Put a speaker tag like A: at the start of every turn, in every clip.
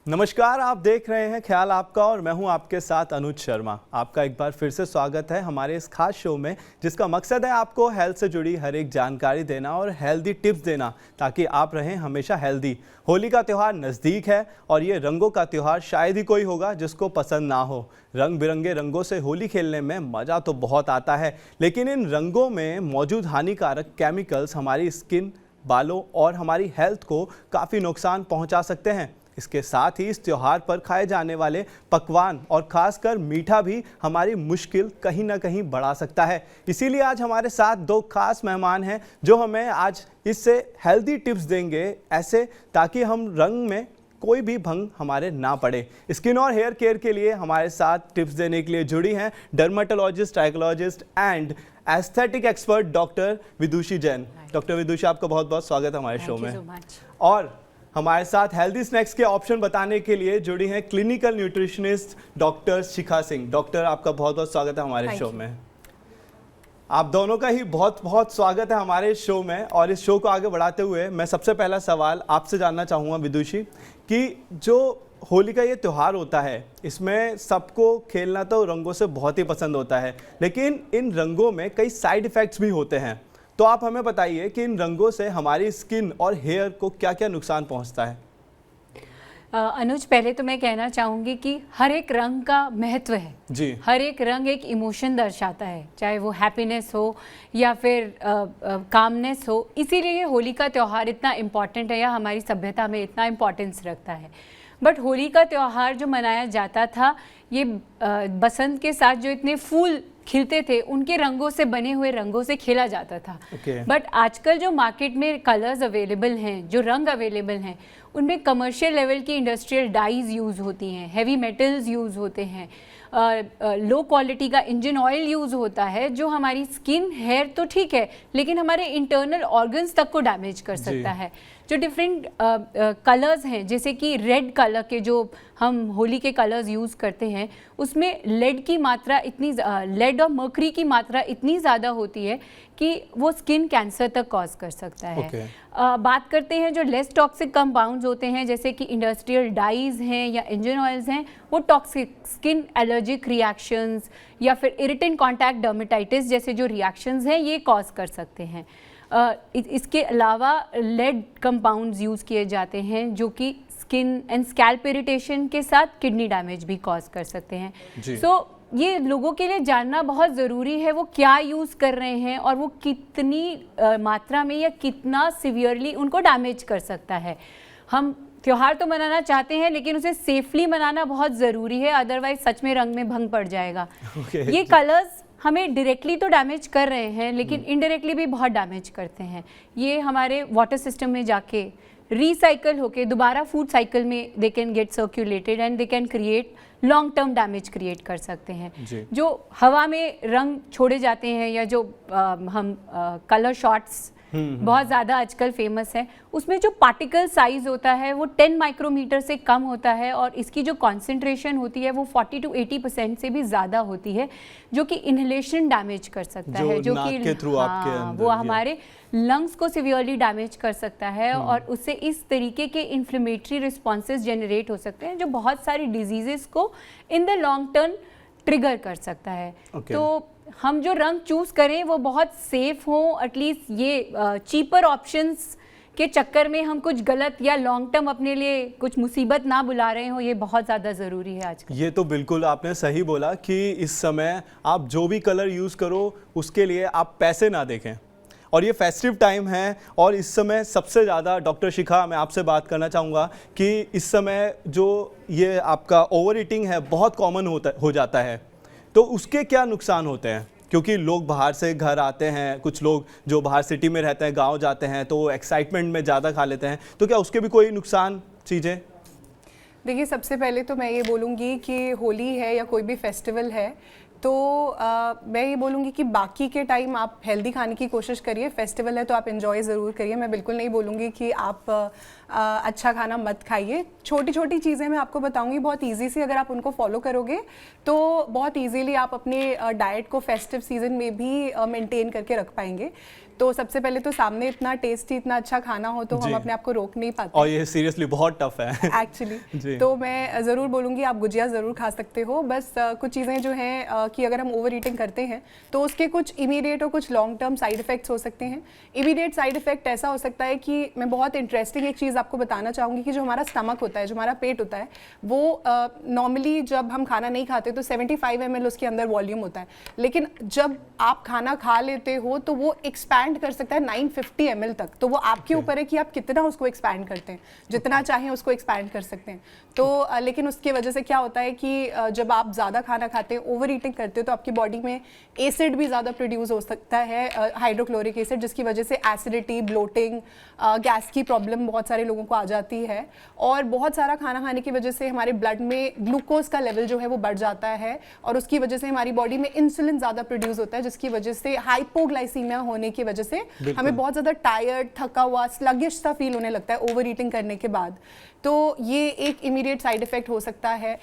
A: नमस्कार, आप देख रहे हैं ख्याल आपका और मैं हूं आपके साथ अनुज शर्मा। आपका एक बार फिर से स्वागत है हमारे इस खास शो में, जिसका मकसद है आपको हेल्थ से जुड़ी हर एक जानकारी देना और हेल्दी टिप्स देना, ताकि आप रहें हमेशा हेल्दी। होली का त्यौहार नज़दीक है और ये रंगों का त्यौहार शायद ही कोई होगा जिसको पसंद ना हो। रंग बिरंगे रंगों से होली खेलने में मज़ा तो बहुत आता है, लेकिन इन रंगों में मौजूद हानिकारक केमिकल्स हमारी स्किन, बालों और हमारी हेल्थ को काफ़ी नुकसान पहुँचा सकते हैं। इसके साथ ही इस त्योहार पर खाए जाने वाले पकवान और खासकर मीठा भी हमारी मुश्किल कहीं ना कहीं बढ़ा सकता है। इसीलिए आज हमारे साथ दो खास मेहमान हैं जो हमें आज इससे हेल्दी टिप्स देंगे, ऐसे ताकि हम रंग में कोई भी भंग हमारे ना पड़े। स्किन और हेयर केयर के लिए हमारे साथ टिप्स देने के लिए जुड़ी हैं dermatologist, trichologist and aesthetic expert doctor Vidushi Jain. Doctor Vidushi, आपका बहुत बहुत स्वागत है हमारे शो में। और हमारे साथ हेल्दी स्नैक्स के ऑप्शन बताने के लिए जुड़ी हैं क्लिनिकल न्यूट्रिशनिस्ट डॉक्टर शिखा सिंह। डॉक्टर, आपका बहुत बहुत स्वागत है हमारे शो में। आप दोनों का ही बहुत बहुत स्वागत है हमारे शो में। और इस शो को आगे बढ़ाते हुए मैं सबसे पहला सवाल आपसे जानना चाहूँगा विदुषी, कि जो होली का ये त्यौहार होता है, इसमें सबको खेलना तो रंगों से बहुत ही पसंद होता है, लेकिन इन रंगों में कई साइड इफ़ेक्ट्स भी होते हैं। तो आप हमें बताइए कि इन रंगों से हमारी स्किन और हेयर को क्या क्या नुकसान पहुंचता है।
B: अनुज, पहले तो मैं कहना चाहूँगी कि हर एक रंग का महत्व है
A: जी।
B: हर एक रंग एक इमोशन दर्शाता है, चाहे वो हैप्पीनेस हो या फिर कामनेस हो। इसीलिए होली का त्यौहार इतना इम्पॉर्टेंट है या हमारी सभ्यता में इतना इम्पॉर्टेंस रखता है। बट होली का त्यौहार जो मनाया जाता था, ये बसंत के साथ जो इतने फूल खिलते थे उनके रंगों से बने हुए रंगों से खेला जाता था। बट आजकल जो मार्केट में कलर्स अवेलेबल हैं, जो रंग अवेलेबल हैं, उनमें कमर्शियल लेवल की इंडस्ट्रियल डाइज यूज़ होती हैं, हैवी मेटल्स यूज़ होते हैं, लो क्वालिटी का इंजन ऑयल यूज़ होता है, जो हमारी स्किन, हेयर तो ठीक है, लेकिन हमारे इंटरनल ऑर्गन्स तक को डैमेज कर सकता है। जो डिफरेंट कलर्स हैं, जैसे कि रेड कलर के जो हम होली के कलर्स यूज़ करते हैं, उसमें लेड की मात्रा इतनी लेड और मर्करी की मात्रा इतनी ज़्यादा होती है कि वो स्किन कैंसर तक कॉज कर सकता है। बात करते हैं जो लेस टॉक्सिक कंपाउंड्स होते हैं, जैसे कि इंडस्ट्रियल डाइज हैं या इंजन ऑयल्स हैं, वो टॉक्सिक स्किन एलर्जिक रिएक्शंस या फिर इरिटेंट कॉन्टैक्ट डर्मेटाइटिस जैसे जो रिएक्शंस हैं, ये कॉज कर सकते हैं। इसके अलावा लेड कंपाउंड्स यूज़ किए जाते हैं जो कि स्किन एंड स्कैल्प इरिटेशन के साथ किडनी डैमेज भी कॉज कर सकते हैं। सो ये लोगों के लिए जानना बहुत ज़रूरी है, वो क्या यूज़ कर रहे हैं और वो कितनी मात्रा में या कितना सिवियरली उनको डैमेज कर सकता है। हम त्यौहार तो मनाना चाहते हैं, लेकिन उसे सेफली मनाना बहुत ज़रूरी है, अदरवाइज सच में रंग में भंग पड़ जाएगा। ये कलर्स हमें डायरेक्टली तो डैमेज कर रहे हैं, लेकिन इनडायरेक्टली भी बहुत डैमेज करते हैं। ये हमारे वाटर सिस्टम में जाके रिसाइकल होके दोबारा फूड साइकिल में they can get circulated and they can create long term damage create कर सकते हैं। जो हवा में रंग छोड़े जाते हैं या जो हम कलर शॉट्स बहुत ज़्यादा आजकल फेमस है, उसमें जो पार्टिकल साइज होता है वो 10 माइक्रोमीटर से कम होता है और इसकी जो कॉन्सेंट्रेशन होती है वो 40 to 80% से भी ज़्यादा होती है, जो कि इनहेलेशन डैमेज कर सकता है, जो कि वो हमारे लंग्स को सिवियरली डैमेज कर सकता है और उससे इस तरीके के इन्फ्लेमेटरी रिस्पॉन्सेज जनरेट हो सकते हैं जो बहुत सारी डिजीजेस को in the long term trigger कर सकता है। तो हम जो रंग चूज करें वो बहुत सेफ हो, एटलीस्ट ये चीपर ऑप्शंस के चक्कर में हम कुछ गलत या लॉन्ग टर्म अपने लिए कुछ मुसीबत ना बुला रहे हो, ये बहुत ज़्यादा ज़रूरी है आजकल।
A: ये तो बिल्कुल आपने सही बोला कि इस समय आप जो भी कलर यूज़ करो उसके लिए आप पैसे ना देखें। और ये फेस्टिव टाइम है और इस समय सबसे ज़्यादा, डॉक्टर शिखा, मैं आपसे बात करना चाहूँगा कि इस समय जो ये आपका ओवर ईटिंग है बहुत कॉमन हो जाता है, तो उसके क्या नुकसान होते हैं? क्योंकि लोग बाहर से घर आते हैं, कुछ लोग जो बाहर सिटी में रहते हैं, गांव जाते हैं, तो एक्साइटमेंट में ज़्यादा खा लेते हैं, तो क्या उसके भी कोई नुकसान चीज़ें?
C: देखिए, सबसे पहले तो मैं ये बोलूँगी कि होली है या कोई भी फेस्टिवल है, तो मैं ये बोलूँगी कि बाकी के टाइम आप हेल्दी खाने की कोशिश करिए। फेस्टिवल है तो आप एंजॉय ज़रूर करिए। मैं बिल्कुल नहीं बोलूँगी कि आप अच्छा खाना मत खाइए। छोटी छोटी चीज़ें मैं आपको बताऊंगी बहुत इजी सी, अगर आप उनको फॉलो करोगे तो बहुत इजीली आप अपने डाइट को फेस्टिव सीजन में भी मेंटेन करके रख पाएंगे। तो सबसे पहले तो सामने इतना टेस्टी इतना अच्छा खाना हो तो हम अपने आप को रोक नहीं पाते।
A: और ये सीरियसली बहुत टफ है
C: एक्चुअली तो मैं ज़रूर बोलूँगी आप गुजिया ज़रूर खा सकते हो। बस कुछ चीज़ें जो हैं कि अगर हम ओवर ईटिंग करते हैं तो उसके कुछ इमीडिएट और कुछ लॉन्ग टर्म साइड इफ़ेक्ट्स हो सकते हैं। इमीडिएट साइड इफ़ेक्ट ऐसा हो सकता है कि मैं बहुत इंटरेस्टिंग एक चीज़ आपको बताना चाहूँगी कि जो हमारा स्टमक होता है, जो हमारा पेट होता है, वो नॉर्मली जब हम खाना नहीं खाते तो 75 ml उसके अंदर वॉल्यूम होता है, लेकिन जब आप खाना खा लेते हो तो वो एक्सपैंड कर सकता है 950 ml तक। तो वो आपके ऊपर है कि आप कितना उसको एक्सपैंड करते हैं, जितना चाहें उसको एक्सपैंड कर सकते हैं। तो लेकिन उसकी वजह से क्या होता है कि जब आप ज़्यादा खाना खाते हैं, ओवर ईटिंग करते हो, तो आपकी बॉडी में एसिड भी ज़्यादा प्रोड्यूस हो सकता है, हाइड्रोक्लोरिक एसिड, जिसकी वजह से एसिडिटी, ब्लोटिंग, गैस की प्रॉब्लम बहुत सारे लोगों को आ जाती है। और बहुत सारा खाना खाने की वजह से हमारे ब्लड में ग्लूकोज का लेवल जो है वो बढ़ जाता है और उसकी वजह से हमारी बॉडी में इंसुलिन ज़्यादा प्रोड्यूस होता है, जिसकी वजह से हाइपोग्लाइसीमिया होने की वजह से हमें बहुत ज़्यादा टायर्ड, थका हुआ, स्लगिश सा फील होने लगता है ओवर ईटिंग करने के बाद। तो ये एक इमीडिएट साइड इफ़ेक्ट हो सकता है।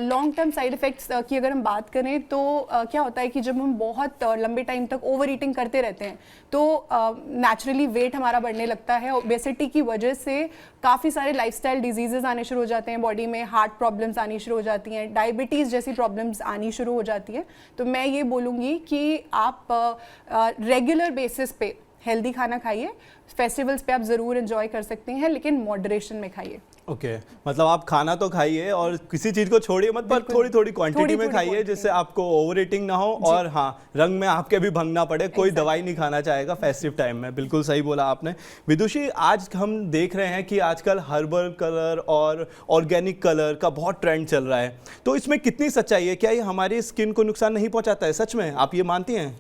C: लॉन्ग टर्म साइड इफ़ेक्ट्स की अगर हम बात करें तो क्या होता है कि जब हम बहुत लंबे टाइम तक ओवर ईटिंग करते रहते हैं तो नेचुरली वेट हमारा बढ़ने लगता है। ओबेसिटी की वजह से काफ़ी सारे लाइफस्टाइल डिजीजेज आने शुरू हो जाते हैं बॉडी में, हार्ट प्रॉब्लम्स आनी शुरू हो जाती हैं, डायबिटीज़ जैसी प्रॉब्लम्स आनी शुरू हो जाती है। तो मैं ये बोलूँगी कि आप रेगुलर बेसिस पे हेल्दी खाना खाइए। फेस्टिवल्स पे आप ज़रूर एंजॉय कर सकते हैं, लेकिन मॉडरेशन में खाइए।
A: ओके मतलब आप खाना तो खाइए और किसी चीज़ को छोड़िए मत, पर थोड़ी थोड़ी क्वांटिटी में खाइए जिससे आपको ओवर ईटिंग ना हो और हाँ रंग में आपके भी भंग ना पड़े। कोई दवाई नहीं खाना चाहेगा फेस्टिव टाइम में। बिल्कुल सही बोला आपने विदुषी। आज हम देख रहे हैं कि आजकल हर्बल कलर और ऑर्गेनिक कलर का बहुत ट्रेंड चल रहा है, तो इसमें कितनी सच्चाई है? क्या ये हमारी स्किन को नुकसान नहीं पहुँचाता है? सच में आप ये मानती हैं?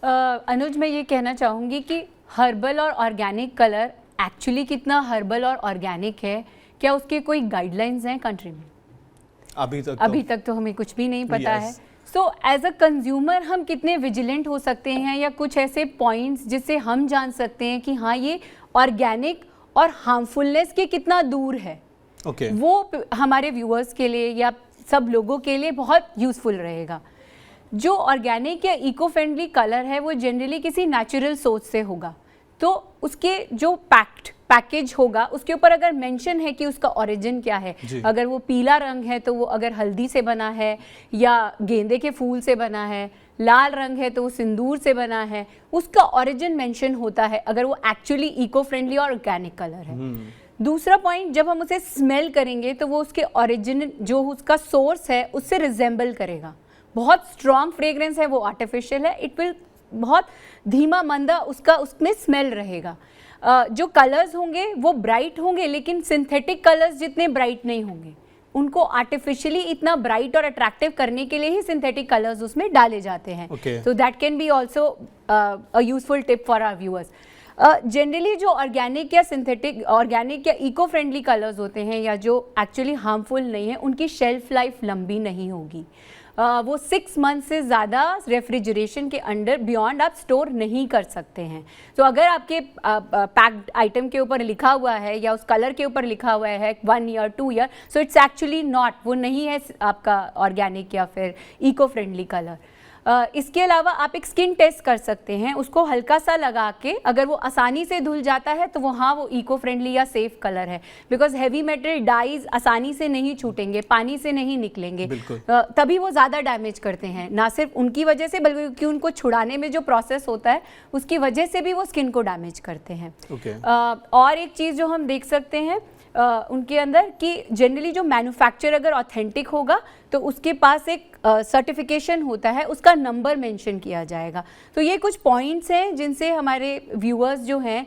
B: अनुज, मैं ये कहना चाहूँगी कि हर्बल और ऑर्गेनिक कलर एक्चुअली कितना हर्बल और ऑर्गेनिक है, क्या उसके कोई गाइडलाइंस हैं कंट्री में? अभी तक तो हमें कुछ भी नहीं पता है। सो एज अ कंज्यूमर हम कितने विजिलेंट हो सकते हैं, या कुछ ऐसे पॉइंट्स जिससे हम जान सकते हैं कि हाँ ये ऑर्गेनिक और हार्मफुलनेस के कितना दूर है? वो हमारे व्यूअर्स के लिए या सब लोगों के लिए बहुत यूजफुल रहेगा। जो ऑर्गेनिक या इको फ्रेंडली कलर है वो जनरली किसी नेचुरल सोर्स से होगा, तो उसके जो पैकेज होगा उसके ऊपर अगर मेंशन है कि उसका ओरिजिन क्या है, अगर वो पीला रंग है तो वो अगर हल्दी से बना है या गेंदे के फूल से बना है, लाल रंग है तो वो सिंदूर से बना है, उसका ओरिजिन मेंशन होता है अगर वो एक्चुअली इको फ्रेंडली और ऑर्गेनिक कलर है। दूसरा पॉइंट, जब हम उसे स्मेल करेंगे तो वो उसके ओरिजिन जो उसका सोर्स है उससे रिजेंबल करेगा। बहुत स्ट्रॉन्ग फ्रेग्रेंस है वो आर्टिफिशियल है, इट विल बहुत धीमा मंदा उसमें स्मेल रहेगा। जो कलर्स होंगे वो ब्राइट होंगे, लेकिन सिंथेटिक कलर्स जितने ब्राइट नहीं होंगे। उनको आर्टिफिशियली इतना ब्राइट और अट्रैक्टिव करने के लिए ही सिंथेटिक कलर्स उसमें डाले जाते हैं। So that can be also a useful tip for our viewers. Generally जो ऑर्गेनिक या सिंथेटिक, ऑर्गेनिक या इको फ्रेंडली कलर्स होते हैं या जो एक्चुअली हार्मफुल नहीं है, उनकी शेल्फ लाइफ लंबी नहीं होगी। वो 6 मंथ से ज़्यादा रेफ्रिजरेशन के अंडर बियॉन्ड आप स्टोर नहीं कर सकते हैं। तो अगर आपके पैक्ड आइटम के ऊपर लिखा हुआ है या उस कलर के ऊपर लिखा हुआ है 1 year 2 year, so it's actually not, वो नहीं है आपका ऑर्गेनिक या फिर इको फ्रेंडली कलर। इसके अलावा आप एक स्किन टेस्ट कर सकते हैं, उसको हल्का सा लगा के अगर वो आसानी से धुल जाता है तो वो इको फ्रेंडली या सेफ कलर है। बिकॉज हैवी मेटल डाइज आसानी से नहीं छूटेंगे, पानी से नहीं निकलेंगे, तभी वो ज़्यादा डैमेज करते हैं। ना सिर्फ उनकी वजह से बल्कि उनको छुड़ाने में जो प्रोसेस होता है उसकी वजह से भी वो स्किन को डैमेज करते हैं। और एक चीज़ जो हम देख सकते हैं उनके अंदर कि जनरली जो मैन्युफैक्चर अगर ऑथेंटिक होगा तो उसके पास एक सर्टिफिकेशन होता है, उसका नंबर मेंशन किया जाएगा। तो ये कुछ पॉइंट्स हैं जिनसे हमारे व्यूअर्स जो हैं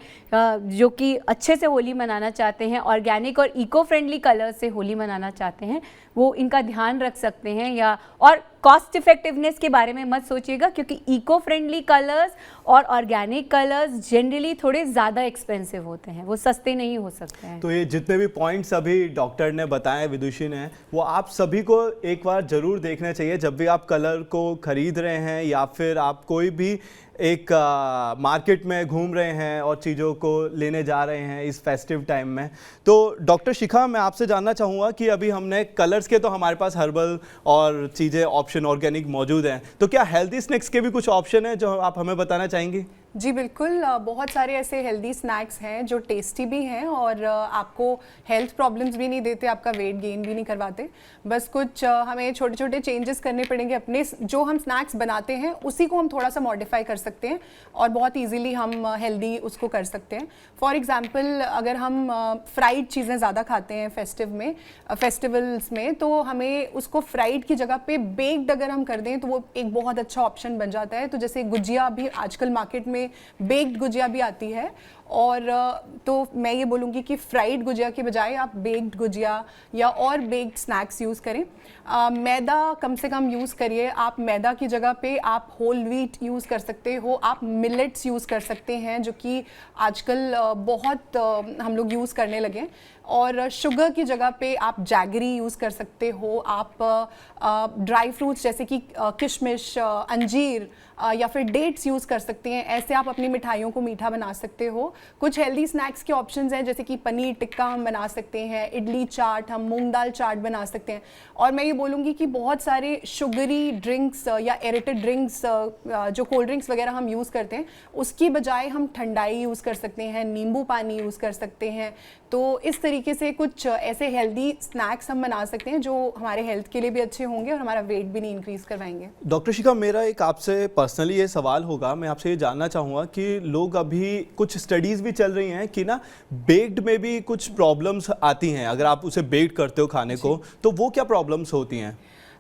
B: जो कि अच्छे से होली मनाना चाहते हैं, ऑर्गेनिक और इको फ्रेंडली कलर से होली मनाना चाहते हैं, वो इनका ध्यान रख सकते हैं। या और कॉस्ट इफेक्टिवनेस के बारे में मत सोचिएगा, क्योंकि इको फ्रेंडली कलर्स और ऑर्गेनिक कलर्स जनरली थोड़े ज़्यादा एक्सपेंसिव होते हैं, वो सस्ते नहीं हो सकते हैं।
A: तो ये जितने भी पॉइंट्स अभी डॉक्टर ने बताए, विदुषी ने, वो आप सभी को एक बार ज़रूर देखना चाहिए जब भी आप कलर को खरीद रहे हैं या फिर आप कोई भी एक मार्केट में घूम रहे हैं और चीज़ों को लेने जा रहे हैं इस फेस्टिव टाइम में। तो डॉक्टर शिखा, मैं आपसे जानना चाहूँगा कि अभी हमने कलर्स के तो हमारे पास हर्बल और चीज़ें ऑप्शन ऑर्गेनिक मौजूद हैं, तो क्या हेल्दी स्नैक्स के भी कुछ ऑप्शन हैं जो आप हमें बताना चाहेंगी?
C: जी बिल्कुल, बहुत सारे ऐसे हेल्दी स्नैक्स हैं जो टेस्टी भी हैं और आपको हेल्थ प्रॉब्लम्स भी नहीं देते, आपका वेट गेन भी नहीं करवाते। बस कुछ हमें छोटे छोटे चेंजेस करने पड़ेंगे अपने जो हम स्नैक्स बनाते हैं उसी को हम थोड़ा सा मॉडिफाई कर सकते हैं और बहुत इजीली हम हेल्दी उसको कर सकते हैं। फॉर एग्जांपल, अगर हम फ्राइड चीज़ें ज़्यादा खाते हैं फेस्टिवल्स में, तो हमें उसको फ्राइड की जगह पे बेक्ड अगर हम कर दें तो वो एक बहुत अच्छा ऑप्शन बन जाता है। तो जैसे गुजिया भी आजकल मार्केट में बेक्ड गुजिया भी आती है, और तो मैं ये बोलूँगी कि फ्राइड गुजिया के बजाय आप बेक्ड गुजिया या और बेक्ड स्नैक्स यूज़ करें। मैदा कम से कम यूज़ करिए। आप मैदा की जगह पे आप होल व्हीट यूज़ कर सकते हो, आप मिलेट्स यूज़ कर सकते हैं जो कि आजकल बहुत हम लोग यूज़ करने लगे। और शुगर की जगह पे आप जैगरी यूज़ कर सकते हो। आप ड्राई फ्रूट्स जैसे कि किशमिश, अंजीर या फिर डेट्स यूज़ कर सकते हैं। ऐसे आप अपनी मिठाइयों को मीठा बना सकते हो। कुछ हेल्दी स्नैक्स के ऑप्शंस हैं जैसे कि पनीर टिक्का हम बना सकते हैं, इडली चाट, हम मूंग दाल चाट बना सकते हैं। और मैं ये बोलूँगी कि बहुत सारे शुगरी ड्रिंक्स या एरेटेड ड्रिंक्स जो कोल्ड ड्रिंक्स वगैरह हम यूज़ करते हैं उसकी बजाय हम ठंडाई यूज़ कर सकते हैं, नींबू पानी यूज़ कर सकते हैं। तो इस तरीके से कुछ ऐसे हेल्दी स्नैक्स हम बना सकते हैं जो हमारे हेल्थ के लिए भी अच्छे होंगे और हमारा वेट भी नहीं इंक्रीज करवाएंगे।
A: डॉक्टर शिखा, मेरा एक आपसे पर्सनली ये सवाल होगा, मैं आपसे ये जानना चाहूँगा कि लोग अभी कुछ स्टडीज़ भी चल रही हैं कि ना बेक्ड में भी कुछ प्रॉब्लम्स आती हैं। अगर आप उसे बेक्ड करते हो खाने को, तो वो क्या प्रॉब्लम्स होती हैं?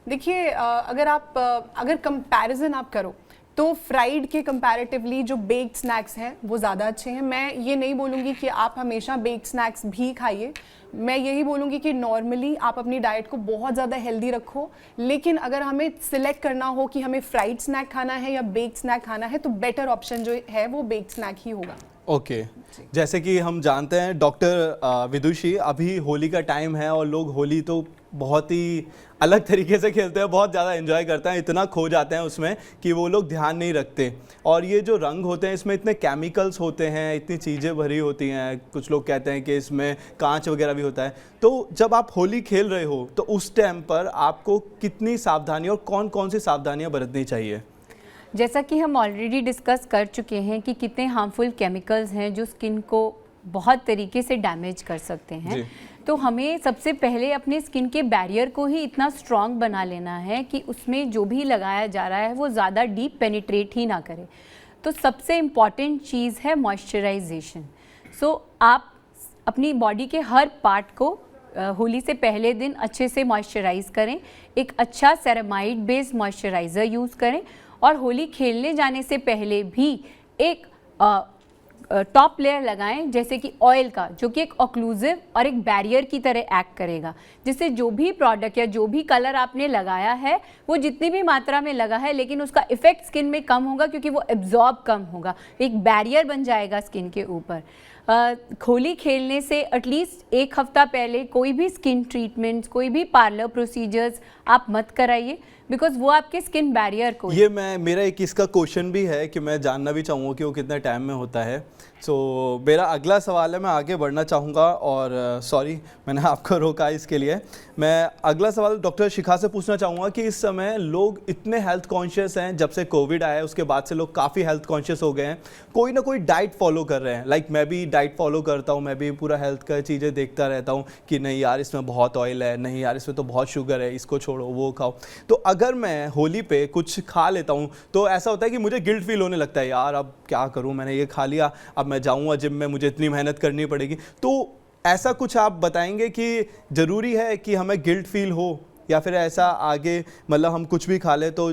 C: देखिए, अगर कंपैरिजन आप करो तो फ्राइड के कंपैरेटिवली जो बेक्ड स्नैक्स हैं वो ज़्यादा अच्छे हैं। मैं ये नहीं बोलूँगी कि आप हमेशा बेक्ड स्नैक्स भी खाइए, मैं यही बोलूँगी कि नॉर्मली आप अपनी डाइट को बहुत ज़्यादा हेल्दी रखो। लेकिन अगर हमें सिलेक्ट करना हो कि हमें फ्राइड स्नैक खाना है या बेक्ड स्नैक खाना है, तो बेटर ऑप्शन जो है वो बेक्ड स्नैक ही होगा।
A: ओके, जैसे कि हम जानते हैं डॉक्टर विदुषी, अभी होली का टाइम है और लोग होली तो बहुत ही अलग तरीके से खेलते हैं, बहुत ज़्यादा एंजॉय करते हैं, इतना खो जाते हैं उसमें कि वो लोग ध्यान नहीं रखते। और ये जो रंग होते हैं इसमें इतने केमिकल्स होते हैं, इतनी चीज़ें भरी होती हैं, कुछ लोग कहते हैं कि इसमें कांच वगैरह भी होता है। तो जब आप होली खेल रहे हो तो उस टाइम पर आपको कितनी सावधानी और कौन कौन सी सावधानियाँ बरतनी चाहिए?
B: जैसा कि हम ऑलरेडी डिस्कस कर चुके हैं कि कितने हार्मफुल केमिकल्स हैं जो स्किन को बहुत तरीके से डैमेज कर सकते हैं। तो हमें सबसे पहले अपने स्किन के बैरियर को ही इतना स्ट्रॉन्ग बना लेना है कि उसमें जो भी लगाया जा रहा है वो ज़्यादा डीप पेनिट्रेट ही ना करे। तो सबसे इम्पॉर्टेंट चीज़ है मॉइस्चराइजेशन। सो आप अपनी बॉडी के हर पार्ट को होली से पहले दिन अच्छे से मॉइस्चराइज करें। एक अच्छा सेरामाइड बेस्ड मॉइस्चराइज़र यूज़ करें और होली खेलने जाने से पहले भी एक टॉप लेयर लगाएं जैसे कि ऑयल का, जो कि एक ऑक्लूसिव और एक बैरियर की तरह एक्ट करेगा, जिससे जो भी प्रोडक्ट या जो भी कलर आपने लगाया है वो जितनी भी मात्रा में लगा है लेकिन उसका इफेक्ट स्किन में कम होगा क्योंकि वो एब्जॉर्ब कम होगा, एक बैरियर बन जाएगा स्किन के ऊपर। होली खेलने से एटलीस्ट एक हफ्ता पहले कोई भी स्किन ट्रीटमेंट्स, कोई भी पार्लर प्रोसीजर्स आप मत कराइए, बिकॉज वो आपके स्किन बैरियर को
A: ये मेरा एक इसका क्वेश्चन भी है कि मैं जानना भी चाहूँगा कि वो कितने टाइम में होता है। सो मेरा अगला सवाल है, मैं आगे बढ़ना चाहूँगा और सॉरी मैंने आपको रोका इसके लिए। मैं अगला सवाल डॉक्टर शिखा से पूछना चाहूँगा कि इस समय लोग इतने हेल्थ कॉन्शियस हैं, जब से कोविड आया है उसके बाद से लोग काफ़ी हेल्थ कॉन्शियस हो गए हैं, कोई ना कोई डाइट फॉलो कर रहे हैं। लाइक मैं भी डाइट फॉलो करता हूँ, मैं भी पूरा हेल्थ का चीज़ें देखता रहता हूँ कि नहीं यार इसमें बहुत ऑयल है, नहीं यार इसमें तो बहुत शुगर है, इसको छोड़ो वो खाओ। तो अगर मैं होली पे कुछ खा लेता हूँ तो ऐसा होता है कि मुझे गिल्ट फील होने लगता है, यार अब क्या करूँ, मैंने ये खा लिया, अब मैं जाऊँगा जिम में, मुझे इतनी मेहनत करनी पड़ेगी। तो ऐसा कुछ आप बताएंगे कि ज़रूरी है कि हमें गिल्ट फील हो या फिर ऐसा आगे मतलब हम कुछ भी खा ले तो?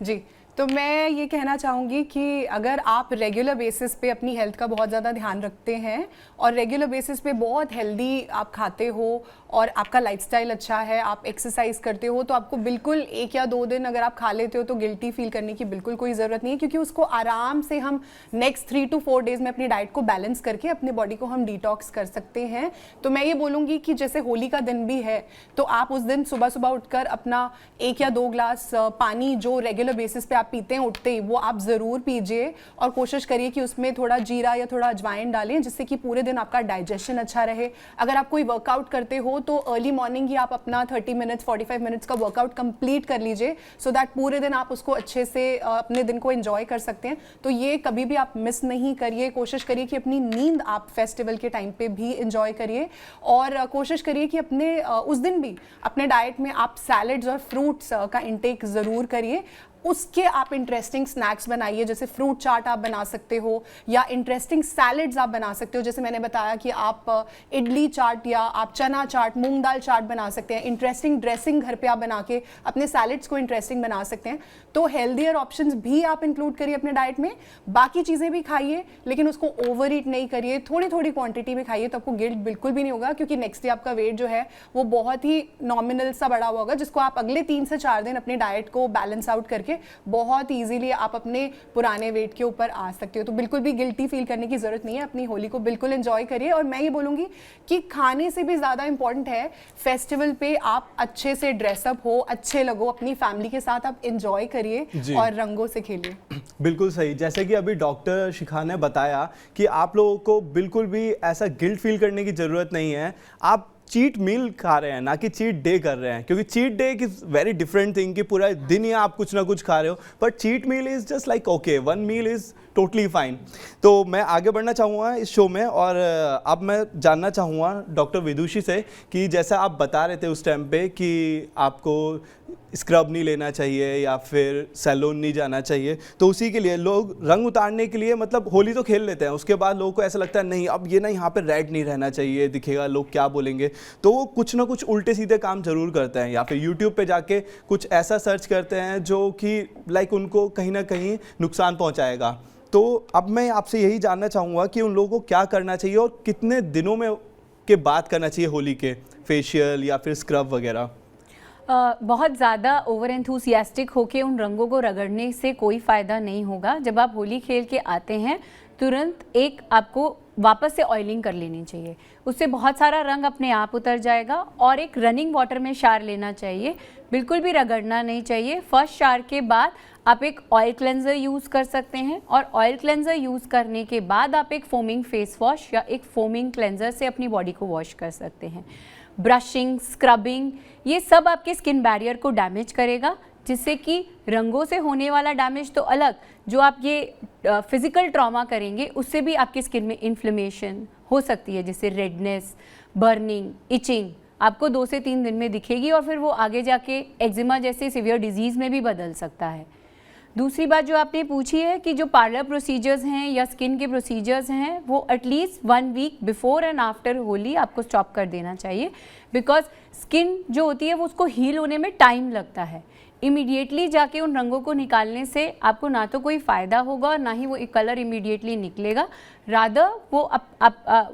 C: जी, तो मैं ये कहना चाहूँगी कि अगर आप रेगुलर बेसिस पे अपनी हेल्थ का बहुत ज़्यादा ध्यान रखते हैं और रेगुलर बेसिस पे बहुत हेल्दी आप खाते हो और आपका लाइफस्टाइल अच्छा है, आप एक्सरसाइज करते हो, तो आपको बिल्कुल 1 या 2 दिन अगर आप खा लेते हो तो गिल्टी फील करने की बिल्कुल कोई ज़रूरत नहीं है, क्योंकि उसको आराम से हम नेक्स्ट 3 to 4 डेज़ में अपनी डाइट को बैलेंस करके अपने बॉडी को हम डिटॉक्स कर सकते हैं। तो मैं ये बोलूँगी कि जैसे होली का दिन भी है तो आप उस दिन सुबह सुबह उठकर अपना 1 या 2 ग्लास पानी जो रेगुलर बेसिस पे आप पीते हैं उठते ही, वो आप ज़रूर पीजिए और कोशिश करिए कि उसमें थोड़ा जीरा या थोड़ा अजवाइन डालें, जिससे कि पूरे दिन आपका डाइजेशन अच्छा रहे। अगर आप कोई वर्कआउट करते हो तो अर्ली मॉर्निंग ही आप अपना 30 मिनट्स 45 मिनट्स का वर्कआउट कंप्लीट कर लीजिए, सो दैट पूरे दिन आप उसको अच्छे से अपने दिन को एंजॉय कर सकते हैं। तो ये कभी भी आप मिस नहीं करिए। कोशिश करिए कि अपनी नींद आप फेस्टिवल के टाइम पे भी एंजॉय करिए, और कोशिश करिए कि अपने उस दिन भी अपने डाइट में आप सैलड्स और फ्रूट्स का इंटेक ज़रूर करिए। उसके आप इंटरेस्टिंग स्नैक्स बनाइए, जैसे फ्रूट चाट आप बना सकते हो या इंटरेस्टिंग सैलड्स आप बना सकते हो। जैसे मैंने बताया कि आप इडली चाट या आप चना चाट, मूंग दाल चाट बना सकते हैं। इंटरेस्टिंग ड्रेसिंग घर पे आप बना के अपने सैलड्स को इंटरेस्टिंग बना सकते हैं। तो हेल्दियर ऑप्शंस भी आप इंक्लूड करिए अपने डाइट में। बाकी चीज़ें भी खाइए, लेकिन उसको ओवर ईट नहीं करिए, थोड़ी थोड़ी क्वांटिटी में खाइए, तो आपको गिल्ट बिल्कुल भी नहीं होगा, क्योंकि नेक्स्ट डे आपका वेट जो है वो बहुत ही नॉमिनल सा बढ़ा हुआ होगा, जिसको आप अगले 3 से 4 दिन अपने डाइट को बैलेंस आउट करके बहुत इजीली आप अपने पुराने वेट के ऊपर आ सकते हो। तो बिल्कुल भी गिल्टी फील करने की जरूरत नहीं है, अपनी होली को बिल्कुल एंजॉय करिए। और मैं ये बोलूँगी कि खाने से भी ज़्यादा इंपॉर्टेंट है फेस्टिवल पे आप अच्छे से ड्रेसअप हो, अच्छे लगो, अपनी फैमिली के साथ आप एंजॉय करिए और रंगों से खेलिए।
A: बिल्कुल सही। जैसे कि अभी डॉक्टर शिखा ने बताया कि आप लोगों को बिल्कुल भी ऐसा गिल्ट फील करने की ज़रूरत नहीं है। आप चीट मील खा रहे हैं, ना कि चीट डे कर रहे हैं, क्योंकि cheat day is very different thing कि पूरा दिन ही आप कुछ ना कुछ खा रहे हो, but cheat meal is just like okay, one meal is totally fine. तो मैं आगे बढ़ना चाहूँगा इस शो में, और अब मैं जानना चाहूँगा डॉक्टर विदुषी से कि जैसा आप बता रहे थे उस टाइम पे कि आपको स्क्रब नहीं लेना चाहिए या फिर सैलून नहीं जाना चाहिए, तो उसी के लिए लोग रंग उतारने के लिए मतलब होली तो खेल लेते हैं, उसके बाद लोगों को ऐसा लगता है नहीं अब ये ना यहाँ पे रेड नहीं रहना चाहिए, दिखेगा लोग क्या बोलेंगे, तो वो कुछ ना कुछ उल्टे सीधे काम जरूर करते हैं, या फिर यूट्यूब पे जाके कुछ ऐसा सर्च करते हैं जो कि लाइक उनको कहीं ना कहीं नुकसान पहुँचाएगा। तो अब मैं आपसे यही जानना चाहूँगा कि उन लोगों को क्या करना चाहिए और कितने दिनों में के बाद करना चाहिए होली के, फेशियल या फिर स्क्रब वगैरह?
B: बहुत ज़्यादा ओवर एंथुसियास्टिक होके उन रंगों को रगड़ने से कोई फ़ायदा नहीं होगा। जब आप होली खेल के आते हैं तुरंत एक आपको वापस से ऑयलिंग कर लेनी चाहिए, उससे बहुत सारा रंग अपने आप उतर जाएगा। और एक रनिंग वाटर में शार लेना चाहिए, बिल्कुल भी रगड़ना नहीं चाहिए। फर्स्ट शार के बाद आप एक ऑयल क्लेंजर यूज़ कर सकते हैं, और ऑयल क्लेंजर यूज़ करने के बाद आप एक फोमिंग फेस वॉश या एक फोमिंग क्लेंजर से अपनी बॉडी को वॉश कर सकते हैं। ब्रशिंग, स्क्रबिंग, ये सब आपके स्किन बैरियर को डैमेज करेगा, जिससे कि रंगों से होने वाला डैमेज तो अलग, जो आप ये फिजिकल ट्रॉमा करेंगे उससे भी आपकी स्किन में इन्फ्लेमेशन हो सकती है, जैसे रेडनेस, बर्निंग, इचिंग आपको 2 से 3 दिन में दिखेगी, और फिर वो आगे जाके एक्जिमा जैसे सीवियर डिजीज़ में भी बदल सकता है। दूसरी बात जो आपने पूछी है कि जो पार्लर प्रोसीजर्स हैं या स्किन के प्रोसीजर्स हैं, वो at least 1 week before and after Holi आपको स्टॉप कर देना चाहिए, बिकॉज स्किन जो होती है वो उसको हील होने में टाइम लगता है। इमीडिएटली जाके उन रंगों को निकालने से आपको ना तो कोई फ़ायदा होगा और ना ही वो कलर इमीडिएटली निकलेगा, रादर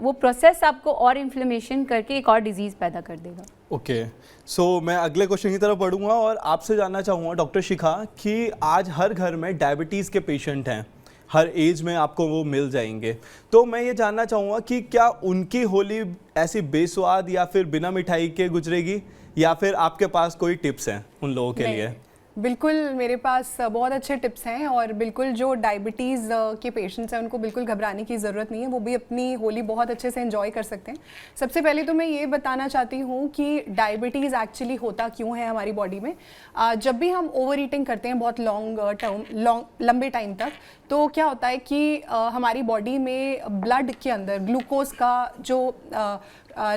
B: वो प्रोसेस आपको और इन्फ्लेमेशन करके एक और डिजीज़ पैदा कर देगा।
A: ओके, सो मैं अगले क्वेश्चन की तरफ बढ़ूंगा और आपसे जानना चाहूँगा डॉक्टर शिखा कि आज हर घर में डायबिटीज़ के पेशेंट हैं, हर एज में आपको वो मिल जाएंगे, तो मैं ये जानना चाहूँगा कि क्या उनकी होली ऐसी बेस्वाद या फिर बिना मिठाई के गुजरेगी, या फिर आपके पास कोई टिप्स हैं उन लोगों के लिए?
C: बिल्कुल, मेरे पास बहुत अच्छे टिप्स हैं, और बिल्कुल जो डायबिटीज़ के पेशेंट्स हैं उनको बिल्कुल घबराने की ज़रूरत नहीं है, वो भी अपनी होली बहुत अच्छे से एंजॉय कर सकते हैं। सबसे पहले तो मैं ये बताना चाहती हूँ कि डायबिटीज़ एक्चुअली होता क्यों है हमारी बॉडी में। जब भी हम ओवर ईटिंग करते हैं बहुत लंबे टाइम तक, तो क्या होता है कि हमारी बॉडी में ब्लड के अंदर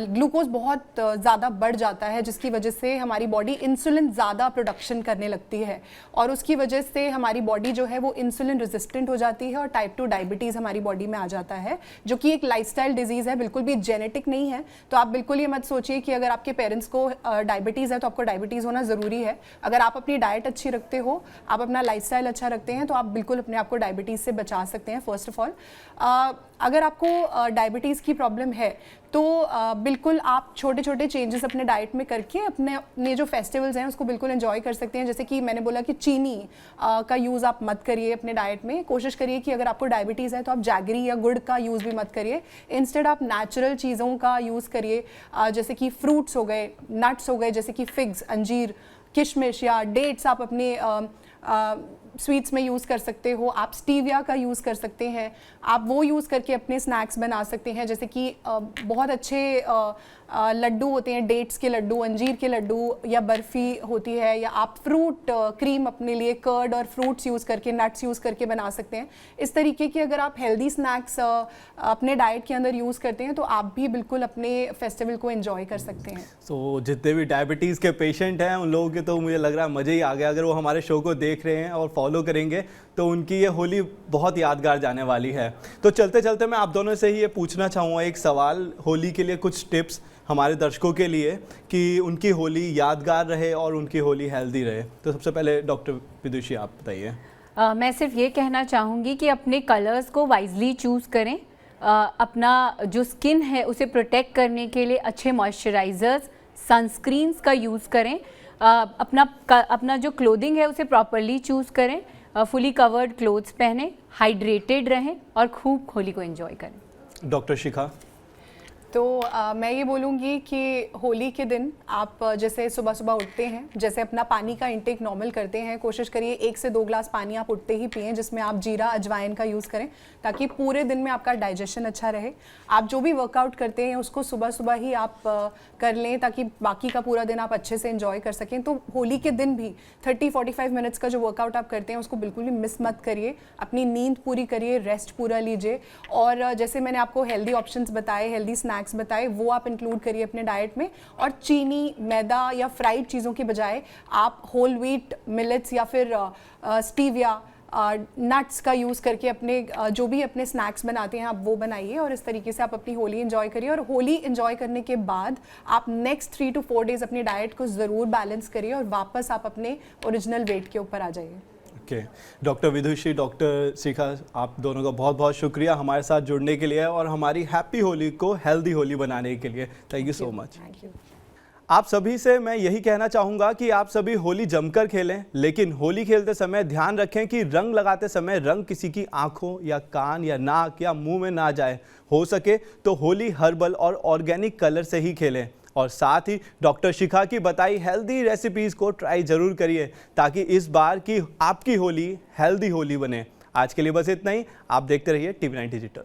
C: ग्लूकोज बहुत ज़्यादा बढ़ जाता है, जिसकी वजह से हमारी बॉडी इंसुलिन ज़्यादा प्रोडक्शन करने लगती है, और उसकी वजह से हमारी बॉडी जो है वो इंसुलिन रेजिस्टेंट हो जाती है, और टाइप 2 डायबिटीज़ हमारी बॉडी में आ जाता है, जो कि एक लाइफस्टाइल डिजीज़ है, बिल्कुल भी जेनेटिक नहीं है। तो आप बिल्कुल ये मत सोचिए कि अगर आपके पेरेंट्स को डायबिटीज़ है तो आपको डायबिटीज़ होना ज़रूरी है। अगर आप अपनी डाइट अच्छी रखते हो, आप अपना लाइफस्टाइल अच्छा रखते हैं, तो आप बिल्कुल अपने आप को डायबिटीज़ से बचा सकते हैं। फर्स्ट ऑफ ऑल, अगर आपको डायबिटीज़ की प्रॉब्लम है तो बिल्कुल आप छोटे छोटे चेंजेस अपने डाइट में करके अपने जो फेस्टिवल्स हैं उसको बिल्कुल एंजॉय कर सकते हैं। जैसे कि मैंने बोला कि चीनी का यूज़ आप मत करिए अपने डाइट में। कोशिश करिए कि अगर आपको डायबिटीज़ है तो आप जैगरी या गुड़ का यूज़ भी मत करिए, इंस्टेड आप नेचुरल चीज़ों का यूज़ करिए, जैसे कि फ्रूट्स हो गए, नट्स हो गए, जैसे कि फिग्स, अंजीर, किशमिश या डेट्स आप अपने स्वीट्स में यूज़ कर सकते हो, आप स्टीविया का यूज़ कर सकते हैं, आप वो यूज़ करके अपने स्नैक्स बना सकते हैं। जैसे कि बहुत अच्छे लड्डू होते हैं, डेट्स के लड्डू, अंजीर के लड्डू या बर्फ़ी होती है, या आप फ्रूट क्रीम अपने लिए कर्ड और फ्रूट्स यूज़ करके, नट्स यूज़ करके बना सकते हैं। इस तरीके की अगर आप हेल्दी स्नैक्स अपने डाइट के अंदर यूज़ करते हैं तो आप भी बिल्कुल अपने फेस्टिवल को एंजॉय कर सकते हैं।
A: तो जितने भी डायबिटीज़ के पेशेंट हैं उन लोगों के तो मुझे लग रहा है मज़े ही आ गया। अगर वो हमारे शो को देख रहे हैं और फॉलो करेंगे तो उनकी ये होली बहुत यादगार जाने वाली है। तो चलते चलते मैं आप दोनों से ही ये पूछना चाहूँगा एक सवाल, होली के लिए कुछ टिप्स हमारे दर्शकों के लिए कि उनकी होली यादगार रहे और उनकी होली हेल्दी रहे। तो सबसे पहले डॉक्टर विदुषी आप बताइए।
B: मैं सिर्फ ये कहना चाहूँगी कि अपने कलर्स को वाइजली चूज़ करें। अपना जो स्किन है उसे प्रोटेक्ट करने के लिए अच्छे मॉइस्चराइजर्स, सनस्क्रीन्स का यूज़ करें। अपना जो क्लोथिंग है उसे प्रॉपरली चूज़ करें, फुली कवर्ड क्लोथ्स पहने, हाइड्रेटेड रहें और खूब होली को एंजॉय करें।
A: डॉक्टर शिखा।
C: तो मैं ये बोलूँगी कि होली के दिन आप जैसे सुबह सुबह उठते हैं, जैसे अपना पानी का इंटेक नॉर्मल करते हैं, कोशिश करिए 1 से 2 ग्लास पानी आप उठते ही पिएं, जिसमें आप जीरा अजवाइन का यूज़ करें ताकि पूरे दिन में आपका डाइजेशन अच्छा रहे। आप जो भी वर्कआउट करते हैं उसको सुबह सुबह ही आप कर लें ताकि बाकी का पूरा दिन आप अच्छे से एंजॉय कर सकें। तो होली के दिन भी 30-45 मिनट्स का जो वर्कआउट आप करते हैं उसको बिल्कुल भी मिस मत करिए, अपनी नींद पूरी करिए, रेस्ट पूरा लीजिए। और जैसे मैंने आपको हेल्दी ऑप्शंस बताए, हेल्दी स्नैक्स बताए, वो आप इंक्लूड करिए अपने डाइट में। और चीनी, मैदा या फ्राइड चीज़ों की बजाय आप होल व्हीट मिलेट्स या फिर स्टीविया, नट्स का यूज़ करके अपने जो भी अपने स्नैक्स बनाते हैं आप वो बनाइए, और इस तरीके से आप अपनी होली एंजॉय करिए। और होली एंजॉय करने के बाद आप नेक्स्ट 3 to 4 डेज़ अपनी डाइट को ज़रूर बैलेंस करिए और वापस आप अपने ओरिजिनल वेट के ऊपर आ जाइए।
A: ओके, डॉक्टर विदुषी, डॉक्टर शिखा, आप दोनों का बहुत बहुत शुक्रिया हमारे साथ जुड़ने के लिए और हमारी हैप्पी होली को हेल्दी होली बनाने के लिए। Thank you so much.
C: Thank you.
A: आप सभी से मैं यही कहना चाहूँगा कि आप सभी होली जमकर खेलें, लेकिन होली खेलते समय ध्यान रखें कि रंग लगाते समय रंग किसी की आंखों या कान या नाक या मुंह में ना जाए। हो सके तो होली हर्बल और ऑर्गेनिक कलर से ही खेलें, और साथ ही डॉक्टर शिखा की बताई हेल्दी रेसिपीज़ को ट्राई ज़रूर करिए ताकि इस बार की आपकी होली हेल्दी होली बने। आज के लिए बस इतना ही। आप देखते रहिए TV9 डिजिटल।